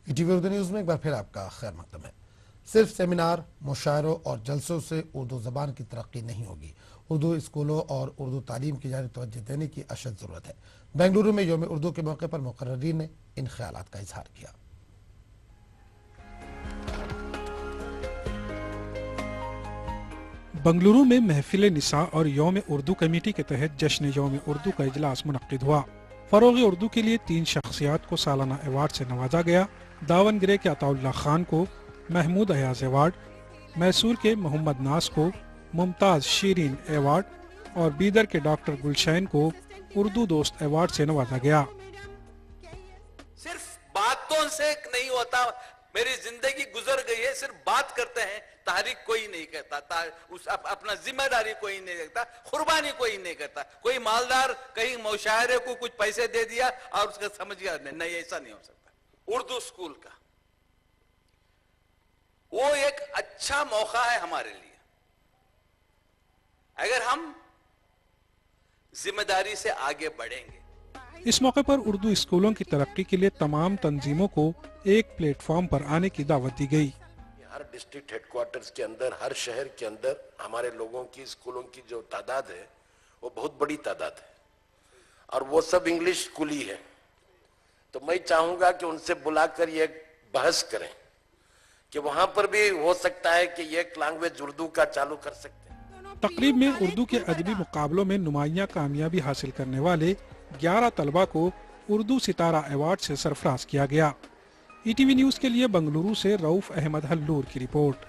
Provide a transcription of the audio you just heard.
ETV Urdu news میں ایک بار پھر آپ کا خیر مقدم ہے۔ صرف سیمینار، مشاعروں اور جلسوں سے اردو زبان کی ترقی نہیں ہوگی۔ اردو اسکولوں اور اردو تعلیم کی جانب توجہ دینے کی اشد ضرورت ہے۔ بنگلورو میں یوم اردو کے موقع پر مقررین نے ان خیالات کا اظہار کیا۔ بنگلورو میں محفل نساء اور یوم اردو کمیٹی کے تحت جشن یوم اردو کا اجلاس منعقد ہوا۔ فروغ اردو کے لیے 3 شخصیات کو سالانہ ایوارڈ سے نوازا گیا۔ داون گرے کے عطاء اللہ خان کو محمود ایاز ایوارڈ، میسور کے محمد ناز کو ممتاز شیرین ایوارڈ اور بیدر کے ڈاکٹر گلشین کو اردو دوست ایوارڈ سے نوازا گیا۔ صرف باتوں سے نہیں ہوتا، میری زندگی گزر گئی ہے، صرف بات کرتے ہیں، تحریک کوئی نہیں کرتا، اپنا ذمہ داری کوئی نہیں کرتا، قربانی کوئی نہیں کرتا۔ کوئی مالدار کہیں مشاعرے کو کچھ پیسے دے دیا اور اس کا سمجھ گیا نہیں، ایسا نہیں ہو سکتا۔ اردو اسکول کا وہ ایک اچھا موقع ہے ہمارے لیے، اگر ہم ذمہ داری سے آگے بڑھیں گے۔ اس موقع پر اردو اسکولوں کی ترقی کے لیے تمام تنظیموں کو ایک پلیٹ فارم پر آنے کی دعوت دی گئی۔ ہر ڈسٹرکٹ ہیڈ کوارٹرز کے اندر، ہر شہر کے اندر ہمارے لوگوں کی اسکولوں کی جو تعداد ہے وہ بہت بڑی تعداد ہے، اور وہ سب انگلش اسکولی ہے۔ تو میں چاہوں گا کہ ان سے بلا کر یہ بحث کریں کہ وہاں پر بھی ہو سکتا ہے کہ یہ لینگویج اردو کا چالو کر سکتے ہیں۔ تقریب میں اردو کے ادبی مقابلوں میں نمایاں کامیابی حاصل کرنے والے 11 طلبہ کو اردو ستارہ ایوارڈ سے سرفراز کیا گیا۔ ETV نیوز کے لیے بنگلورو سے رؤف احمد ہلور کی رپورٹ۔